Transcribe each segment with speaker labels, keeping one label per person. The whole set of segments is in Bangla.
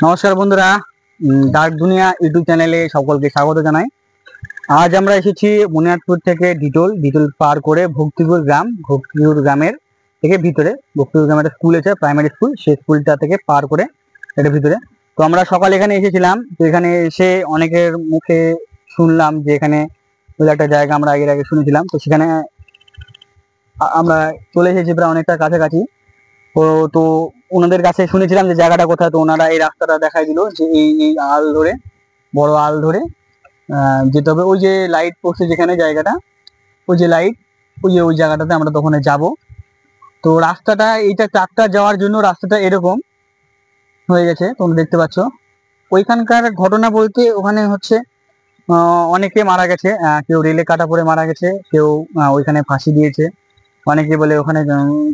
Speaker 1: নমস্কার বন্ধুরা, ডার্ক দুনিয়া ইউটিউব চ্যানেলে সকলকে স্বাগত জানাই। আজ আমরা এসেছি বুনিয়াদপুর থেকে ডিটোল পার করে ভক্তিপুর গ্রামের থেকে ভিতরে। ভক্তিপুর গ্রামের একটা স্কুল আছে, প্রাইমারি স্কুল, সেই স্কুলটা থেকে পার করে এটা ভিতরে। তো আমরা সকালে এখানে এসেছিলাম। তো এখানে এসে অনেকের মুখে শুনলাম যে এখানে একটা জায়গা আমরা আগে শুনেছিলাম। তো সেখানে আমরা চলে এসেছি প্রায় অনেকটা কাছাকাছি। তো তো ওনাদের কাছে শুনেছিলাম যে জায়গাটা কোথায়। তো ওনারা এই রাস্তাটা দেখাই দিল যে এই আল ধরে, বড় আল ধরে যেতে হবে। ওই যে লাইট পোস্টে যেখানে জায়গাটা, ওই যে লাইট, ওই জায়গাটাতে আমরা তখন যাব। তো রাস্তাটা, এইটা ট্রাক্টর যাওয়ার জন্য রাস্তাটা এরকম হয়ে গেছে, তোমরা দেখতে পাচ্ছ। ওইখানকার ঘটনা বলতে ওখানে হচ্ছে অনেকে মারা গেছে, কেউ রেলে কাটা পড়ে মারা গেছে, কেউ ওইখানে ফাঁসি দিয়েছে। অনেকে বলে ওখানে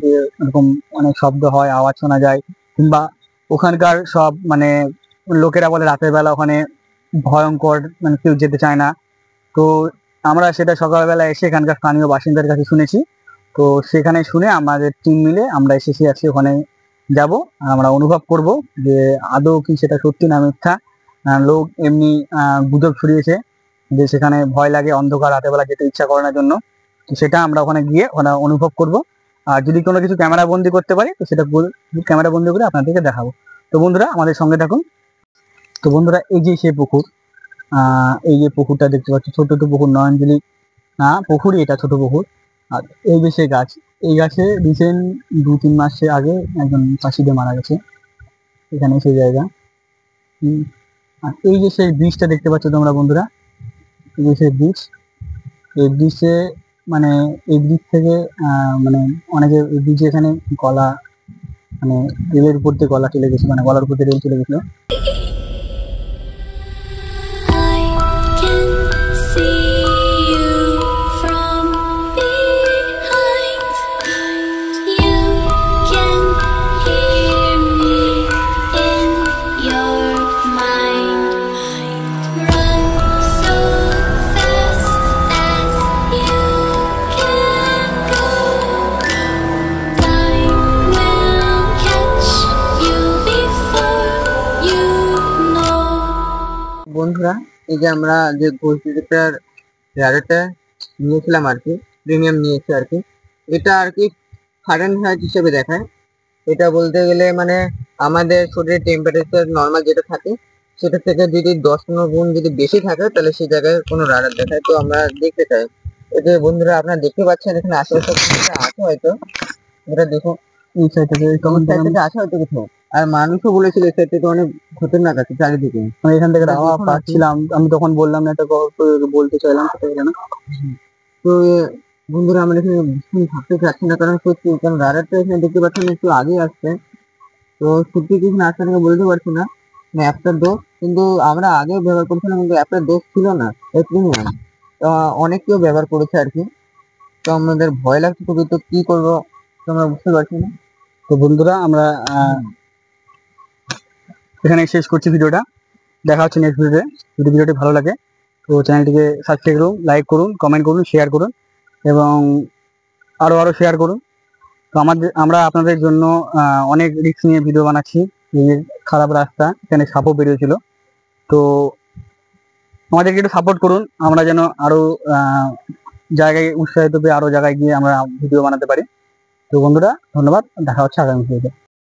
Speaker 1: যে এরকম অনেক শব্দ হয়, আওয়াজ শোনা যায়, কিংবা ওখানকার সব মানে লোকেরা বলে রাতের বেলা ওখানে ভয়ঙ্কর, মানে কেউ যেতে চায় না। তো আমরা সেটা সকালবেলা এসে এখানকার স্থানীয় বাসিন্দার কাছে শুনেছি। তো সেখানে শুনে আমাদের টিম মিলে আমরা এসেছি, আছি ওখানে যাব। আমরা অনুভব করব যে আদৌ কি সেটা সত্যি না মিথ্যা। লোক এমনি গুজব ছড়িয়েছে যে সেখানে ভয় লাগে, অন্ধকার রাতের বেলা যেতে ইচ্ছা করে না জন্য। তো সেটা আমরা ওখানে গিয়ে অনুভব করব। আর যদি কোনো কিছু ক্যামেরা বন্দি করতে পারি তো সেটা ক্যামেরা বন্দি করে আপনাদেরকে দেখাবো। তো বন্ধুরা আমাদের সঙ্গে থাকুন। তো বন্ধুরা এই যে সেই পুকুর, এই যে পুকুরটা দেখতে পাচ্ছি, ছোট ছোট পুকুর, নয়নজলি না পুকুরই এটা, ছোট পুকুর। আর এই যে সেই গাছ, এই গাছে রিসেন্ট 2-3 মাস আগে একজন ফাঁসি দিয়ে মারা গেছে, এখানে সেই জায়গা। আর এই যে সেই ব্রিজটা দেখতে পাচ্ছ তোমরা বন্ধুরা, এই যে সেই ব্রিজ, এই ব্রিজে মানে এই ব্রিজ থেকে মানে অনেকে এই ব্রিজে এখানে গলা, মানে রেলের উপর দিয়ে গলা চলে গেছে, মানে গলার উপর দিয়ে রেল চলে গেছিল।
Speaker 2: বন্ধুরা, এই যে আমরা যে ঘোষিটার রাডারটা নিয়েছিলাম আর কি, প্রিমিয়াম নিয়েছি আর কি, এটা আর কি ফারেনহাইট হিসেবে দেখায়। এটা বলতে গেলে মানে আমাদের শরীরের টেম্পারেচার নর্মাল যেটা থাকে সেটা থেকে যদি 10-15 গুণ যদি বেশি থাকে তাহলে সেই জায়গায় কোনো রাডার দেখায়। তো আমরা দেখতে চাই। এই যে বন্ধুরা আপনারা দেখতে পাচ্ছেন এখানে আশেপাশে আছে হয়তো, এটা দেখুন এই সাইড থেকে আসা হয়তো কোথাও। আর মানুষও বলেছিল এই সাইড থেকে অনেক খতরনাক আছে চারিদিকে,
Speaker 1: মানে এখান থেকে আওয়াজ পাচ্ছিলাম। আমি তখন বললাম না, একটা গল্প বলতে চাইলাম, সেটা হলো না।
Speaker 2: তো বন্ধুরা আমরা এখানে ভীষণ থাকতে চাচ্ছি না, কারণ সত্যি, কারণ রাডারটা এখানে দেখতে পাচ্ছেন একটু আগে আসছে। তো সত্যি কিছু আসছে নাকি বলতে পারছি না, অ্যাপটার দোষ। কিন্তু আমরা আগে ব্যবহার করছিলাম, কিন্তু অ্যাপটার দোষ ছিল না, এই প্রিমিয়াম। তো অনেক কেউ ব্যবহার করেছে আর কি। তো আমাদের ভয় লাগছে খুবই, তো কি করবো তোমরা বুঝতে পারছি না।
Speaker 1: তো বন্ধুরা আমরা এখানে শেষ করছি ভিডিওটা। দেখা হচ্ছে নেক্সট ভিডিওতে। যদি ভিডিওটি ভালো লাগে তো চ্যানেলটিকে সাবস্ক্রাইব করুন, লাইক করুন, কমেন্ট করুন, শেয়ার করুন এবং আরও শেয়ার করুন। তো আমরা আপনাদের জন্য অনেক রিস্ক নিয়ে ভিডিও বানাচ্ছি। এই যে খারাপ রাস্তা, এখানে সাপও বেরিয়েছিল। তো আমাদেরকে একটু সাপোর্ট করুন, আমরা যেন আরও জায়গায় উৎসাহিত পেয়ে আরও জায়গায় গিয়ে আমরা ভিডিও বানাতে পারি। তো বন্ধুরা ধন্যবাদ, দেখা হচ্ছে আগামী ভিডিওতে।